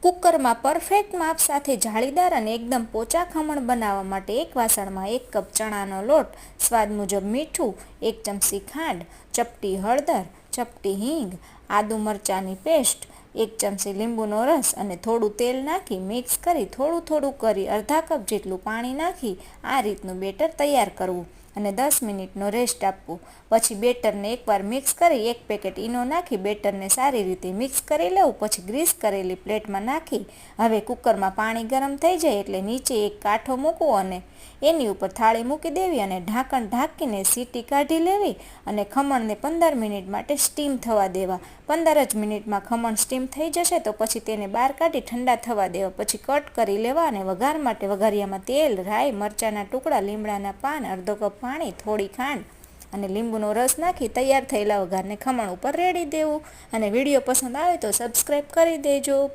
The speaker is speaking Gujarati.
कुकर में परफेक्ट माप साथे जाळीदार अने एकदम पोचा खमण बनावा माटे एक वासण में 1 कप चणानो लोट, स्वाद मुजब मीठू, 1 चमची खांड, चपटी हळदर, चपटी हींग, आदू मरचानी पेस्ट, 1 चमची લીંબુનો રસ અને થોડું તેલ નાખી મિક્સ કરી થોડું કરી અડધા કપ જેટલું પાણી નાખી આ રીતનું બેટર તૈયાર કરવું અને 10 મિનિટનો રેસ્ટ આપવો। પછી બેટરને એકવાર મિક્સ કરી 1 પેકેટ ઈનો નાખી બેટરને સારી રીતે મિક્સ કરી લેવું। પછી ગ્રીસ કરેલી પ્લેટમાં નાખી હવે કુકરમાં પાણી ગરમ થઈ જાય એટલે નીચે એક કાંઠો મૂકવો અને એની ઉપર થાળી મૂકી દેવી અને ઢાંકણ ઢાંકીને સીટી કાઢી લેવી અને ખમણને 15 મિનિટ માટે સ્ટીમ થવા દેવા। 15 જ મિનિટમાં ખમણ સ્ટીમ થઈ જશે તો પછી તેને બહાર કાઢી ઠંડા થવા દેવા। પછી કટ કરી લેવા અને વઘાર માટે વઘારિયામાં તેલ, રાઈ, મરચાના ટુકડા, લીમડાના પાન, અડધો કપ પાણી, થોડી ખાંડ અને લીંબુનો રસ નાખી તૈયાર થયેલા વઘારને ખમણ ઉપર રેડી દેવું। અને વિડીયો પસંદ આવે તો સબસ્ક્રાઈબ કરી દેજો।